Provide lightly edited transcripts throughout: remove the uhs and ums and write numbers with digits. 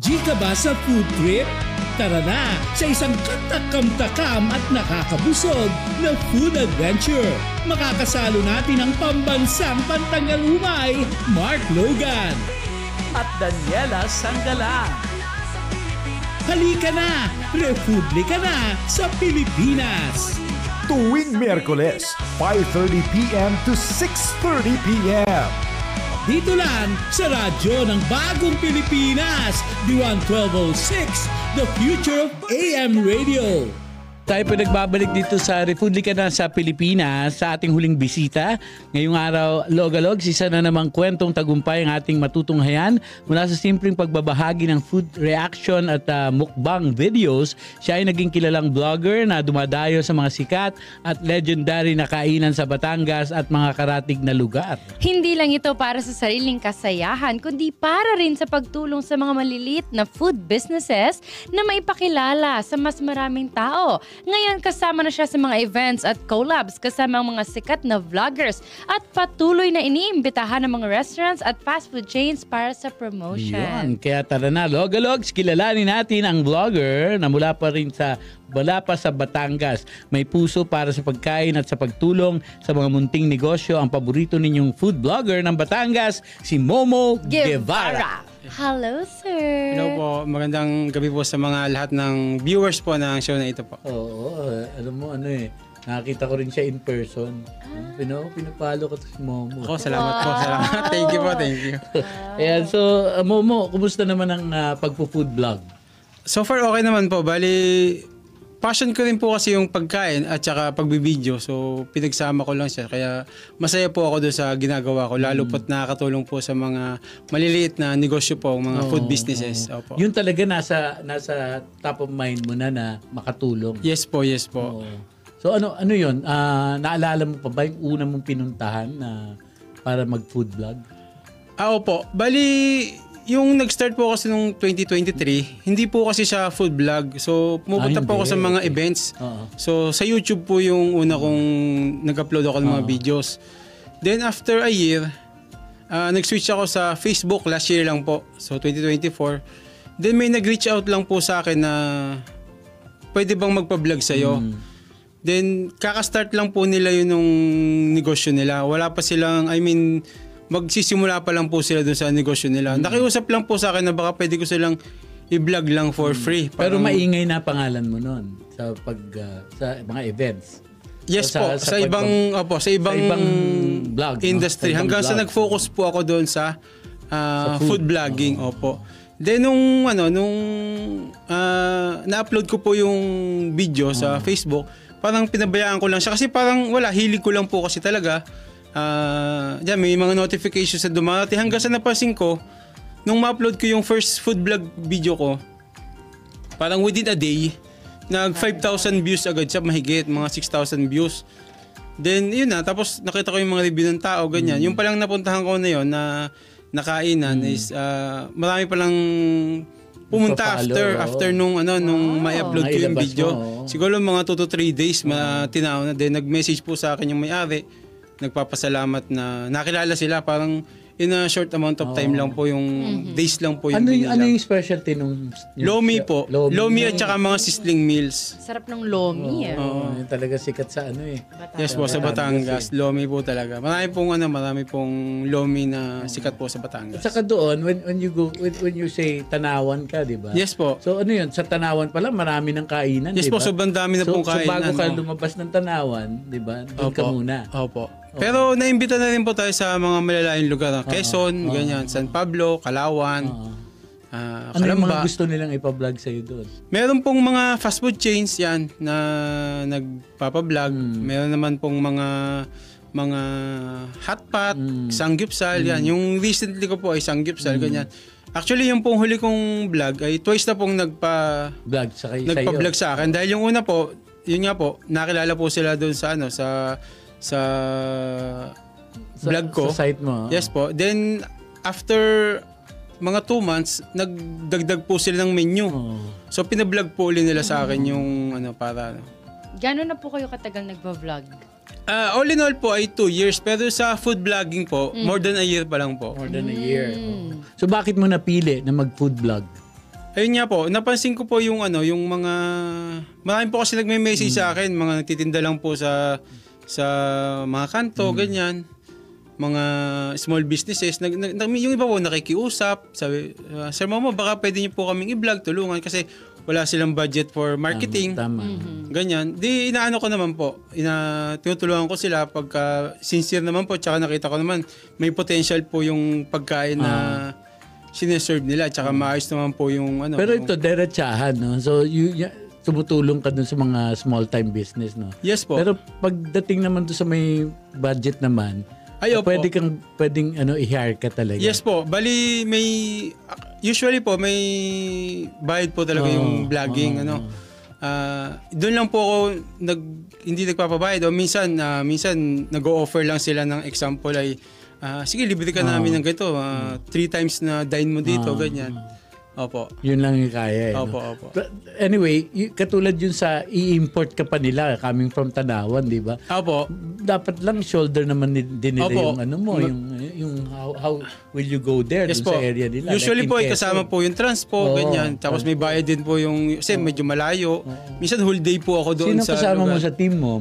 G ka ba sa food trip? Tara na sa isang katakam-takam at nakakabusog na food adventure. Makakasalo natin ang pambansang pantangalumay, Mark Logan at Daniela Sanggalang. Halika na, Republika na sa Pilipinas! Tuwing Miyerkules, 5:30 p.m. to 6:30 p.m. Dito lang sa radyo ng Bagong Pilipinas, Diwan 1206, the future of AM radio. Tayo po nagbabalik dito sa Republika na sa Pilipinas sa ating huling bisita. Ngayong araw, Logalog, isa na namang kwentong tagumpay ang ating matutunghayan. Mula sa simpleng pagbabahagi ng food reaction at mukbang videos, siya ay naging kilalang vlogger na dumadayo sa mga sikat at legendary na kainan sa Batangas at mga karatig na lugar. Hindi lang ito para sa sariling kasayahan, kundi para rin sa pagtulong sa mga maliliit na food businesses na maipakilala sa mas maraming tao. Ngayon kasama na siya sa mga events at collabs kasama ang mga sikat na vloggers at patuloy na iniimbitahan ng mga restaurants at fast food chains para sa promotion. Yun, kaya tara na, Logalogs, kilalanin natin ang vlogger na mula pa sa Batangas. May puso para sa pagkain at sa pagtulong sa mga munting negosyo. Ang paborito ninyong food vlogger ng Batangas, si Momo Guevara. Hello, sir. Hello po. Magandang gabi po sa mga lahat ng viewers po ng show na ito po. Oo, alam mo nakakita ko rin siya in person. Pinapalo ko to si Momo. Ako, salamat po. Salamat. Thank you po, thank you. Ayan, so Momo, kumusta naman ang pagpo-food vlog? So far, okay naman po. Bali, passion ko rin po kasi yung pagkain at saka pagbibideo. So, pinagsama ko lang siya. Kaya masaya po ako doon sa ginagawa ko. Lalo po't nakakatulong po sa mga maliliit na negosyo po, mga food businesses. Opo. Yun talaga nasa top of mind mo na makatulong. Yes po, yes po. Oo. So ano yun? Naalala mo pa ba yung una mong pinuntahan para mag-food vlog? Opo. Bali, yung nag-start po kasi nung 2023, hindi po kasi siya food vlog. So, pumupunta po ako sa mga events. So, sa YouTube po yung una kong nag-upload ako ng mga videos. Then, after a year, nag-switch ako sa Facebook last year lang po. So, 2024. Then, may nag-reach out lang po sa akin na pwede bang magpa-vlog sa'yo? Then, kaka-start lang po nila yun nung negosyo nila. Wala pa silang, magsisimula pa lang po sila doon sa negosyo nila. Nakiusap lang po sa akin na baka pwede ko silang i-vlog lang for free. Pero maingay na pangalan mo noon sa sa mga events. Yes po, sa ibang vlog, industry. Sa ibang hanggang vlog. sa nag-focus po ako doon sa food vlogging. Opo. Then nung na-upload ko po yung video sa Facebook, parang pinabayaan ko lang siya kasi parang hilig ko lang po kasi talaga. Diyan, may mga notifications sa dumati hanggang sa napansin ko nung ma-upload ko yung first food vlog video ko, parang within a day nag 5,000 views agad siya, mahigit mga 6,000 views. Then yun na, tapos nakita ko yung mga review ng tao, ganyan. Yung palang napuntahan ko na yun na nakainan is marami palang pumunta after nung may upload ko yung video. Siguro mga 2 to 3 days tinaw na. Then nag-message po sa akin yung may-ari, nagpapasalamat na nakilala sila, parang in a short amount of time lang po, yung days lang po yung ano yung specialty nung Lomi po. Lomi at saka mga sizzling meals. Sarap ng lomi. Yun talaga sikat sa Batangas. Yes po, sa Batangas. Lomi po talaga. Marami pong Lomi na sikat po sa Batangas. At saka doon, when you say Tanawan ka, di ba? Yes po. So ano yun, sa Tanawan pala marami ng kainan, Yes di ba? po, sobrang dami na pong kainan. So bago ka lumabas ng Tanawan, di ba? Doon ka muna. Opo. Pero naimbita na rin po tayo sa mga malalayong lugar. Quezon, ganyan, San Pablo, Calauan, Ano yung mga gusto nilang ipa-vlog sa'yo doon? Meron pong mga fast food chains yan na nagpapa-vlog. Meron naman pong mga hotpot, sanggupsal, yan. Yung recently ko po ay sanggupsal, ganyan. Actually, yung pong huli kong vlog ay twice na pong nagpa-vlog sa akin. Dahil yung una po, yun nga po, nakilala po sila doon sa vlog ko. Sa site mo? Yes po. Then, after mga 2 months, nagdagdag po sila ng menu. So, pinablog po ulit nila sa akin yung para. Gano'n na po kayo katagal nagpa-vlog? All in all po ay 2 years. Pero sa food vlogging po, more than a year pa lang po. More than a year. So, bakit mo napili na mag-food vlog? Ayun nga po, napansin ko po yung yung mga marami po kasi nagme-message sa akin, mga nagtitinda lang po sa mga kanto, ganyan. Mga small businesses, yung iba po nakikiusap, sabi, Sir Momo, baka pwede niyo po kaming i-vlog, tulungan kasi wala silang budget for marketing. Tama. Ganyan. Di inaano ko naman po, tinutulungan ko sila pagka sincere naman po, tsaka nakita ko naman may potential po yung pagkain na sineserve nila, tsaka maayos naman po yung Pero ito, diretsahan, no? So, tumutulong ka dun sa mga small-time business, no? Yes po. Pero pagdating naman doon sa may budget naman, pwedeng i-hire ka talaga. Yes po. Bali, usually po, may bayad po talaga yung vlogging, doon lang po ako hindi nagpapabayad. O minsan nag-o-offer lang sila ng example ay, sige, libre ka namin ng ganito. 3 times na dine mo dito, ganyan. Opo. Yun lang yung kaya. Opo. But anyway, katulad yun sa i-import ka pa nila coming from Tanawan, di ba? Opo. Dapat lang shoulder naman din nila Opo. yung how will you go there Yes dun po. sa area nila. Usually like po, Quezon. kasama po yung transpo, ganyan. Tapos may bayad din po yung, kasi medyo malayo. Minsan whole day po ako doon Sino sa kasama mo lugar. sa team mo?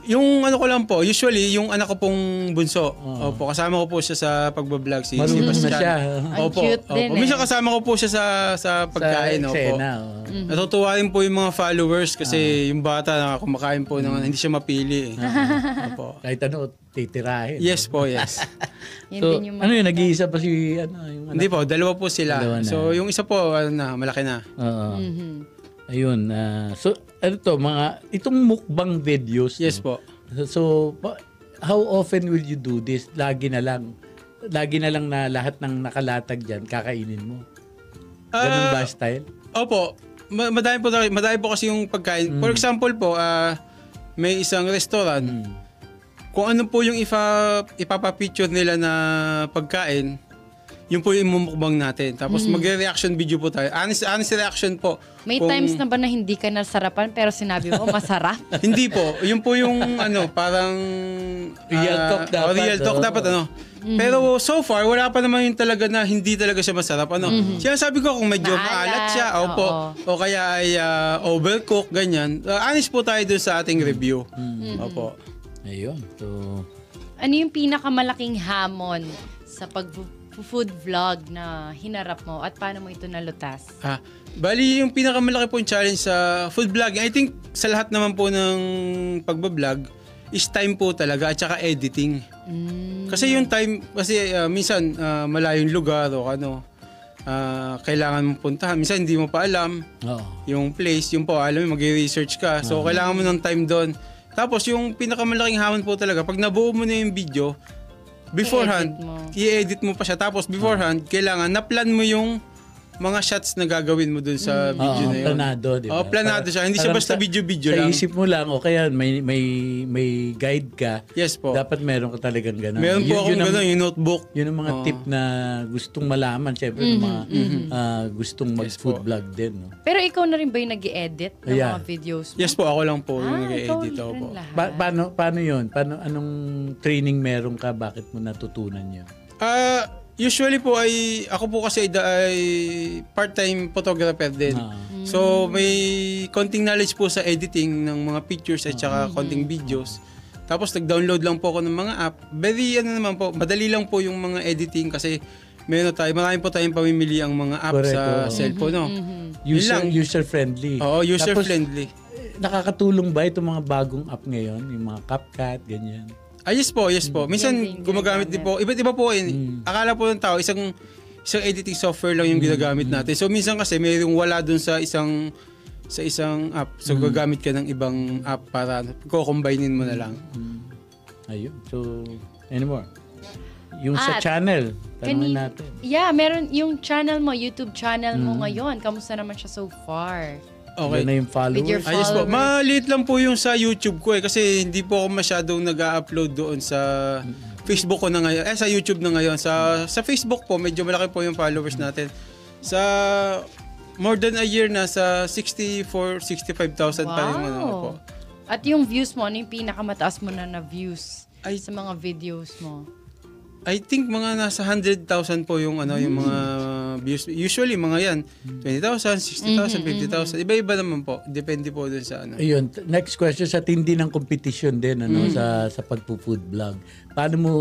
Yung ko lang po, usually yung anak ko pong bunso. Opo, kasama ko po siya sa pagbablog, si Marunong na Sebastian. siya. Ang cute din Minsan kasama ko po siya sa pagkain. Sa Opo. eksena. Natutuwa rin po yung mga followers kasi yung bata na kumakain po ng hindi siya mapili. Opo. Kahit titirahin. Yes po, yes. Yun So, din yung nag-iisa pa si yung Hindi po, dalawa po sila. Dalawa na. So, yung isa po, malaki na. Oo. Ayun. So, itong mukbang videos. Yes no? po. So, how often will you do this? Lagi na lang na lahat ng nakalatag dyan, kakainin mo. Ganun ba style? Opo. Madami po kasi yung pagkain. For example po, may isang restaurant. Kung ano po yung ipapapicture nila na pagkain, yun po yung imumukbang natin. Tapos magre-reaction video po tayo. Honest reaction po. May times na ba na hindi ka nasarapan pero sinabi mo masarap? Hindi po. Yun po yung parang Real talk dapat. Real talk dapat Pero so far, wala pa naman yung talaga na hindi talaga siya masarap. Sinasabi ko kung medyo maalat siya, o kaya ay overcook, ganyan. Honest po tayo dun sa ating review. Opo. Ayun. So, Ano yung pinakamalaking hamon sa pag-food vlog na hinarap mo at paano mo ito nalutas? Bali, yung pinakamalaki po yung challenge sa food vlogging, I think sa lahat naman po ng pagbablog, is time po talaga at saka editing. Kasi yung time, minsan malayong lugar o kailangan mong puntahan. Minsan hindi mo pa alam yung place, yung po alam mo, mag-research ka. So, kailangan mo ng time doon. Tapos, yung pinakamalaking hamon po talaga, pag nabuo mo na yung video, beforehand, i-edit mo pa siya. Tapos, beforehand, kailangan na-plan mo yung mga shots na gagawin mo dun sa video na yun. Planado, di ba? Planado siya. Hindi siya basta video-video lang. Sa isip mo lang, o kaya may guide ka. Yes po. Dapat meron ka talagang gano'n. Meron po akong gano'n, yung notebook. Yun ang mga tip na gustong malaman. Siyempre, ng mga gustong mag-food vlog din. No? Pero ikaw na rin ba yung nag-edit ng mga videos mo? Yes po, ako lang po yung nag-edit. ikaw Po. rin lahat. Paano yun? Anong training meron ka? Bakit mo natutunan yun? Usually po ako po kasi ay part-time photographer din. So may konting knowledge po sa editing ng mga pictures at saka konting videos. Tapos nag-download lang po ako ng mga app. Very madali lang po yung mga editing kasi marami po tayong pamimili ang mga app sa cellphone. No? User-friendly. Oo, user-friendly. Nakakatulong ba itong mga bagong app ngayon? Yung mga CapCut, ganyan? Yes po. Minsan gumagamit din po. Iba po yun. Akala po ng tao, isang editing software lang yung ginagamit natin. So minsan kasi mayroong wala dun sa isang app. So gagamit ka ng ibang app para ko-combinein mo na lang. Ayun. So, anymore? Yung sa channel, tanongin natin. Yeah, meron yung channel mo, YouTube channel mo ngayon. Kamusta naman siya so far? Okay. Na yung followers. With your Yes po. Maliit lang po yung sa YouTube ko kasi hindi po ako masyadong nag-upload doon sa Facebook ko na ngayon. Sa YouTube na ngayon. Sa Facebook po, medyo malaki po yung followers natin. Sa more than a year na, sa 64,000-65,000 pa rin po. At yung views mo, ano yung pinakamataas mo na views sa mga videos mo? I think mga nasa 100,000 po yung yung mga views. Usually mga yan 20,000, 60,000, 50,000. Iba-iba naman po. Depende po dun sa Ayun, next question sa tindi ng competition din sa pagpo-food vlog. Paano mo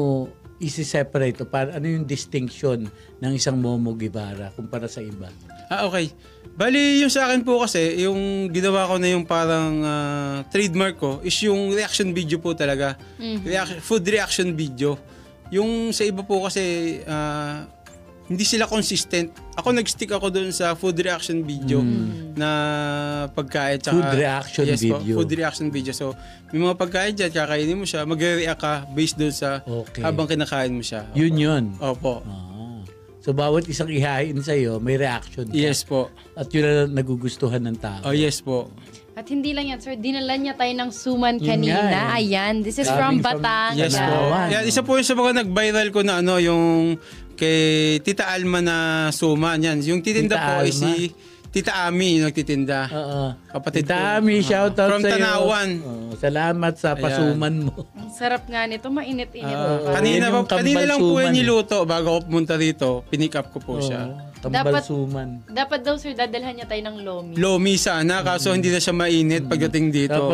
isi-separate ano yung distinction ng isang Momo Guevara kumpara sa iba? Okay. Bali, yung sa akin po kasi, yung ginawa ko na yung parang trademark ko is yung reaction video po talaga. Food reaction video. Yung sa iba po kasi, hindi sila consistent. Ako nag-stick ako doon sa food reaction video na pagkain. Tsaka, Food reaction video. Po, food reaction video. So, may mga pagkain dyan, kakainin mo siya, magre-react ka based doon sa habang kinakain mo siya. Yun. Opo. So, bawat isang ihain sa'yo, may reaction ka. Yes po. At yun ang nagugustuhan ng tao. Oh, yes po. At hindi lang yan, sir. Dinala niya tayo ng suman Yun kanina. nga, eh. Ayan. This is Coming from Batangas. Yes po. Tanawan. Yan, isa po yung sa mga nag-viral ko na yung kay Tita Alma na suman. Yan. Yung titinda Tita po ay Alma? si Tita Ami yung nagtitinda. Oo. Kapatid Tita ko. Ami, shoutout From sa'yo. Tanawan. Salamat sa pasuman mo. Ang sarap nga nito. Mainit-init. Kanina, Yung kanina lang po kambal yan niluto bago ako pumunta rito. Pinick up ko po siya. Kambal Dapat- suman. Dapat daw, sir, dadalhan niya tayo ng lomi. Lomi sana, kaso hindi na siya mainit pagdating dito.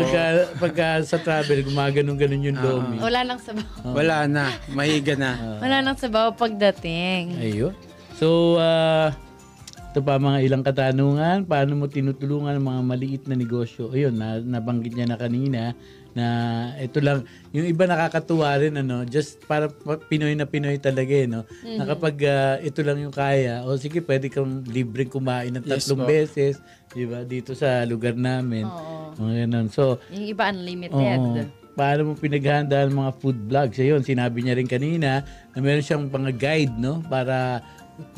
Pagka sa travel, gumaganon-ganon yung lomi. Wala nang sabaw. Wala na, mahiga na. Wala nang sabaw pagdating. Ayun. So, ito pa mga ilang katanungan. Paano mo tinutulungan ang mga maliit na negosyo? Ayun, nabanggit niya na kanina na ito lang, yung iba nakakatuwa rin, just para Pinoy na Pinoy talaga, no? Na kapag ito lang yung kaya, sige, pwede kang libreng kumain ng 3 beses, di ba? Dito sa lugar namin. Mga ganun. So, Yung iba unlimited. paano mo pinaghahandaan ang mga food vlogs? Ayun, sinabi niya rin kanina na meron siyang mga guide, no? Para,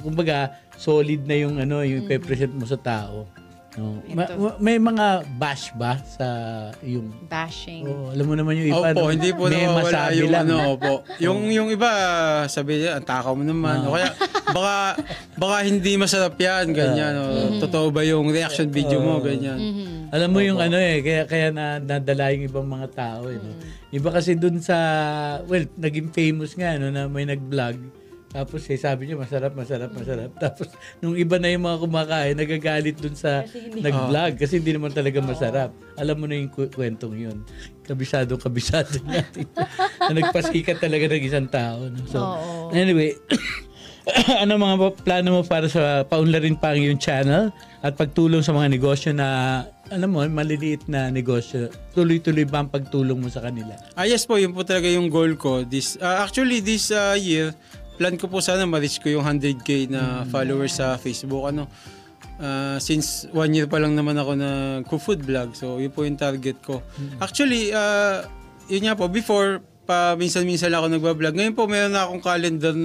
kumbaga, solid na yung yung i-present mo sa tao. No. May mga bash ba sa yung Bashing. alam mo naman yung iba. Opo, hindi po may nawawala masabi yung lang. opo. Yung iba, sabi niya, ang takaw mo naman. O kaya, baka hindi masarap yan, ganyan. Totoo ba yung reaction video mo, ganyan. Alam mo yung kaya nadala yung ibang mga tao. No? Iba kasi dun sa, naging famous nga, na may nag-vlog. Tapos sabi niya, masarap. Tapos, nung iba na yung mga kumakain, nagagalit dun sa nag-vlog kasi hindi naman talaga masarap. Alam mo na yung kwentong yun. Kabisado natin. Na nagpasikat talaga ng isang tao. No? So, anyway, ano mga plano mo para sa paunlarin pa ang iyong channel at pagtulong sa mga negosyo na, maliliit na negosyo? Tuloy-tuloy ba ang pagtulong mo sa kanila? Yes po, yun po talaga yung goal ko. This year, plan ko po sana ma-reach ko yung 100K na followers sa Facebook. Since 1 year pa lang naman ako nag-food vlog. So, yun po yung target ko. Actually, yun nga po, before, minsan-minsan lang ako nagbablog. Ngayon po, mayroon na akong calendar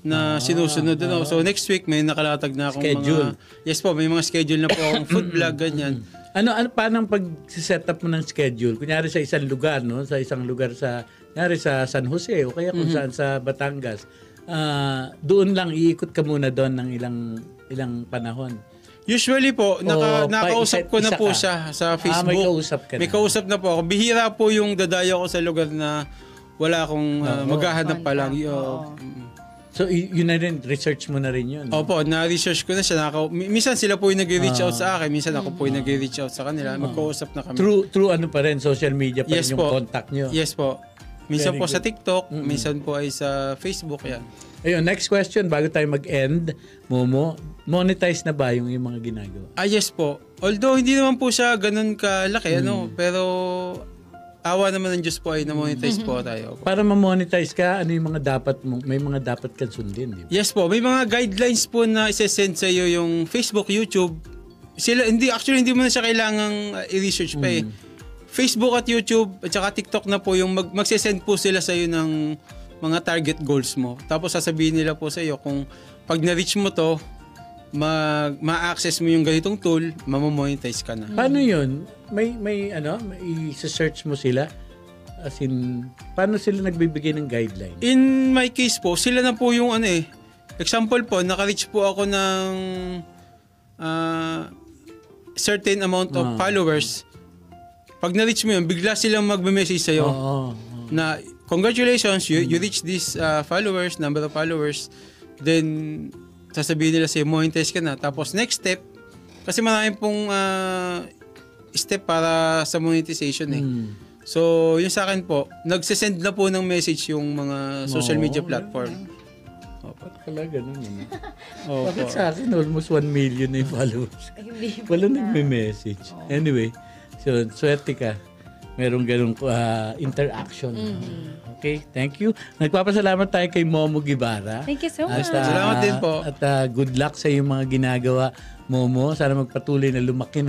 na sinusunod. So, next week, may nakalatag na akong Schedule. Yes po, may mga schedule na po akong food vlog, ganyan. Paano ang pag-set up mo ng schedule? Kunyari sa isang lugar, no? Sa isang lugar kunyari sa San Jose o kaya kung saan sa Batangas. Doon lang, iikot ka muna doon ng ilang panahon. Usually po, nakausap ko na po siya sa Facebook. May kausap ka na. May kausap na po ako. Bihira po yung dadayo ko sa lugar na wala akong maghahanap pa lang. So, yun na rin, research mo na rin yun. No? Opo, na-research ko na siya. Minsan sila po yung nag-reach out sa akin, minsan ako po yung nag-reach out sa kanila. Magkausap na kami. True pa rin, social media pa rin yung contact nyo. Yes po. Minsan Very po good. sa TikTok, minsan po ay sa Facebook, yan. Ayun, next question, bago tayo mag-end, Momo, monetize na ba yung mga ginagawa? Yes po. Although hindi naman po siya ganun kalaki, pero awa naman ng Diyos po ay na-monetize po tayo. Para ma-monetize ka, ano yung mga dapat mo? May mga dapat kang sundin, di ba? Yes po, may mga guidelines po na isesend sa iyo yung Facebook, YouTube. Hindi mo na siya kailangang i-research pa eh. Facebook at YouTube at saka TikTok na po yung magsesend po sila sa iyo ng mga target goals mo. Tapos sasabihin nila po sa iyo kung pag na-reach mo to, ma-access mo yung ganitong tool, mamamonetize ka na. Paano yun? May i-search mo sila? As in, paano sila nagbibigay ng guideline? In my case po, sila na po yung example po, naka-reach po ako ng certain amount of followers. Pag na-reach mo yun, bigla silang magme-message sa'yo na congratulations, you reach this followers, number of followers, then sasabihin nila sa'yo, monetize ka na. Tapos next step, kasi marami pong step para sa monetization eh. So, yung sa akin po, nagsisend na po ng message yung mga social media platform. Pala ganun yun. Opo. Bakit sa akin almost 1 million na yung followers? Hindi Wala nagme-message. Anyway, so swerte ka. Merong ganung interaction. Okay, thank you. Nagpapasalamat tayo kay Momo Guevara. Thank you so much. Salamat din po. At good luck sa iyong mga ginagawa, Momo. Sana magpatuloy na lumaki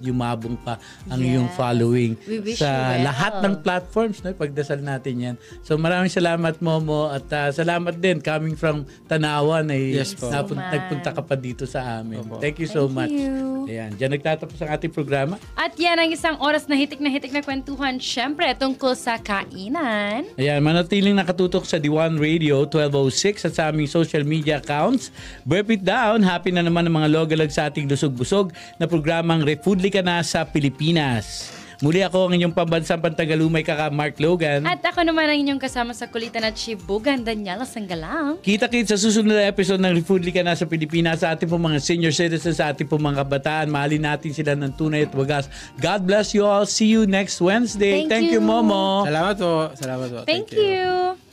yumabong pa ang iyong following We wish sa you well. lahat ng platforms. No? Pagdasal natin yan. So maraming salamat, Momo. At salamat din coming from Tanawan. Yes po. Nagpunta ka pa dito sa amin. Thank you so much. you. Ayan, dyan nagtatapos ang ating programa. At yan ang isang oras na hitik na kwentuhan, syempre, tungkol sa kainan. Ayan, manatiling nakatutok sa D1 Radio 1206 at sa aming social media accounts. Burp it down. Happy na naman ang mga logalag sa ating lusog-busog na programang Refoodly Ka Na sa Pilipinas. Muli ako ang inyong pambansang pantagalumay Mark Logan. At ako naman ang inyong kasama sa kulitan at Shibugan, Daniela Sanggalang. Kita-kits sa susunod na episode ng Refoodly Ka Na sa Pilipinas sa ating pong mga senior citizens, sa ating pong mga kabataan. Mahalin natin sila ng tunay at wagas. God bless you all. See you next Wednesday. Thank Thank you, you. Momo. Salamat po. Salamat po. Thank you.